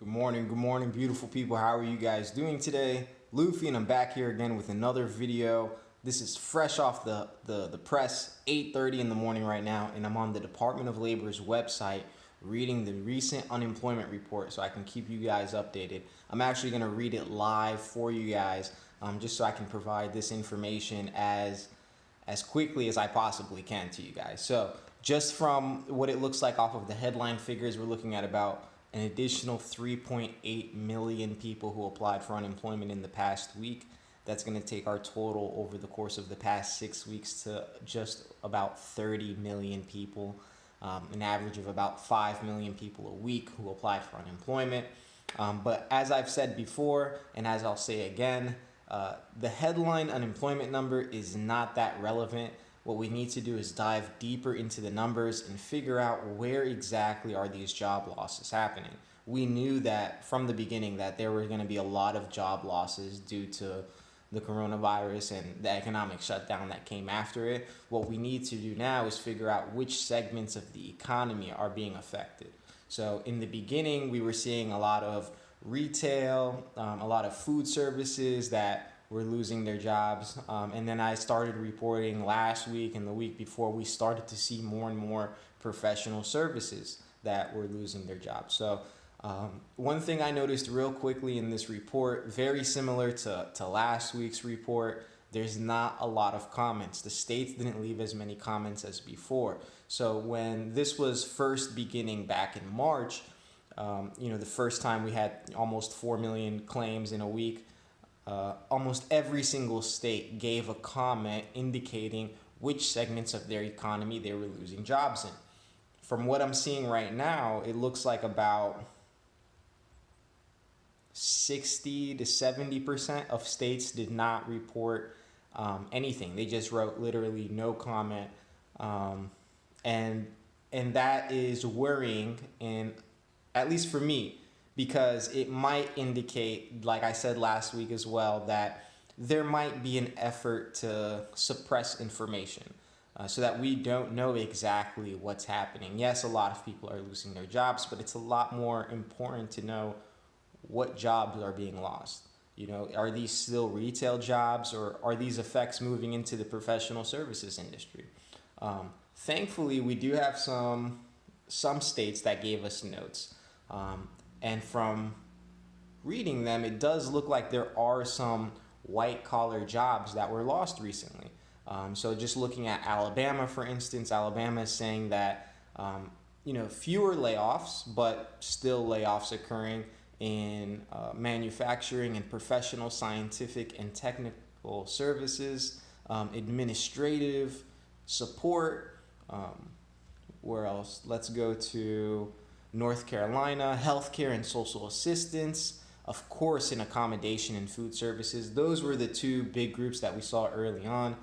Good morning, beautiful people. How are you guys doing today? Luffy, and I'm back here again with another video. This is fresh off the press, 8:30 in the morning right now, and I'm on the Department of Labor's website reading the recent unemployment report so I can keep you guys updated. I'm actually going to read it live for you guys, just so I can provide this information as quickly as I possibly can to you guys. So just from what it looks like off of the headline figures, we're looking at about an additional 3.8 million people who applied for unemployment in the past week. That's going to take our total over the course of the past 6 weeks to just about 30 million people, an average of about 5 million people a week who apply for unemployment. But as I've said before, and as I'll say again, the headline unemployment number is not that relevant. What we need to do is dive deeper into the numbers and figure out where exactly are these job losses happening. We knew that from the beginning that there were going to be a lot of job losses due to the coronavirus and the economic shutdown that came after it. What we need to do now is figure out which segments of the economy are being affected. So in the beginning, we were seeing a lot of retail, a lot of food services that were losing their jobs. And then I started reporting last week and the week before, we started to see more and more professional services that were losing their jobs. So one thing I noticed real quickly in this report, very similar to last week's report, there's not a lot of comments. The states didn't leave as many comments as before. So when this was first beginning back in March, the first time we had almost 4 million claims in a week, almost every single state gave a comment indicating which segments of their economy they were losing jobs in. From what I'm seeing right now, it looks like about 60 to 70% of states did not report anything. They just wrote literally no comment, and that is worrying, and at least for me, because it might indicate, like I said last week as well, that there might be an effort to suppress information so that we don't know exactly what's happening. Yes, a lot of people are losing their jobs, but it's a lot more important to know what jobs are being lost. Are these still retail jobs, or are these effects moving into the professional services industry? Thankfully, we do have some states that gave us notes. And from reading them, it does look like there are some white-collar jobs that were lost recently. So just looking at Alabama, for instance, Alabama is saying that, fewer layoffs, but still layoffs occurring in manufacturing and professional, scientific, and technical services, administrative support. Where else? Let's go to North Carolina, healthcare and social assistance, of course, in accommodation and food services. Those were the two big groups that we saw early on.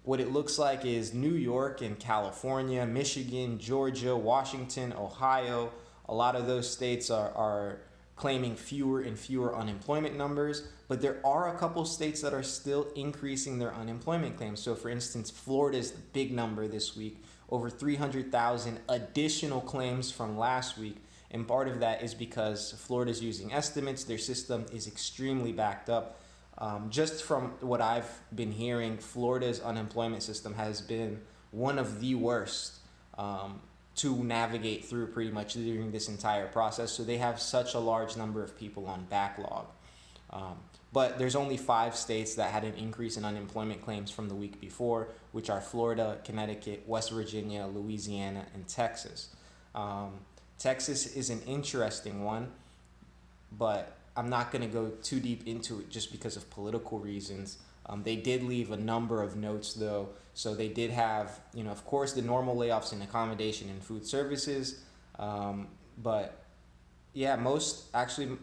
What it looks like is New York and California, Michigan, Georgia, Washington, Ohio, a lot of those states are claiming fewer and fewer unemployment numbers, but there are a couple states that are still increasing their unemployment claims. So for instance, Florida is the big number this week, over 300,000 additional claims from last week. And part of that is because Florida's using estimates. Their system is extremely backed up. Just from what I've been hearing, Florida's unemployment system has been one of the worst to navigate through pretty much during this entire process. So they have such a large number of people on backlog. But there's only 5 states that had an increase in unemployment claims from the week before, which are Florida, Connecticut, West Virginia, Louisiana, and Texas. Texas is an interesting one, but I'm not going to go too deep into it just because of political reasons. They did leave a number of notes, though. So they did have, of course, the normal layoffs in accommodation and food services. But yeah, most actually,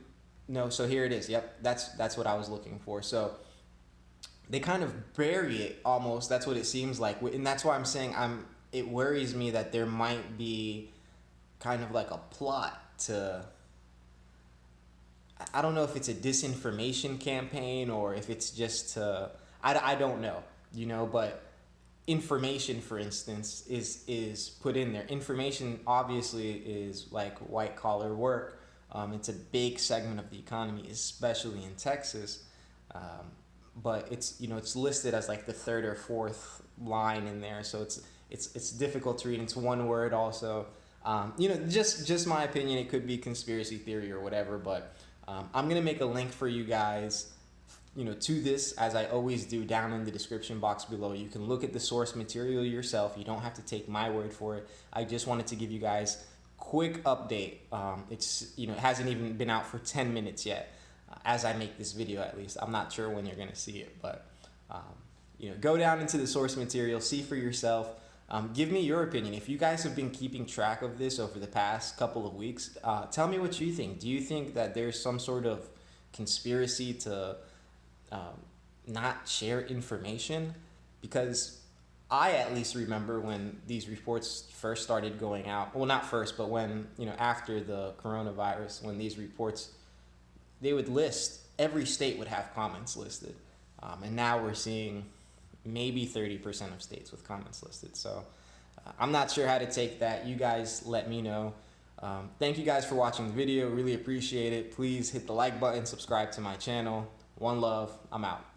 no. So here it is. Yep, that's what I was looking for. So they kind of bury it almost. That's what it seems like, and that's why I'm saying it worries me that there might be kind of like a plot to, I don't know if it's a disinformation campaign or if it's just I don't know, but information, for instance, is put in there. Information obviously is like white collar work, It's a big segment of the economy, especially in Texas. But it's listed as like the third or fourth line in there, so it's difficult to read. It's one word also. Just my opinion. It could be conspiracy theory or whatever, but I'm gonna make a link for you guys, to this, as I always do, down in the description box below. You can look at the source material yourself. You don't have to take my word for it. I just wanted to give you guys quick update. It hasn't even been out for 10 minutes yet, as I make this video at least. I'm not sure when you're gonna see it, but go down into the source material, see for yourself. Give me your opinion. If you guys have been keeping track of this over the past couple of weeks, tell me what you think. Do you think that there's some sort of conspiracy to not share information? Because I at least remember when these reports first started going out. Well, not first, but when, after the coronavirus, when these reports, they would list, every state would have comments listed. And now we're seeing maybe 30% of states with comments listed. So I'm not sure how to take that. You guys let me know. Thank you guys for watching the video. Really appreciate it. Please hit the like button, subscribe to my channel. One love. I'm out.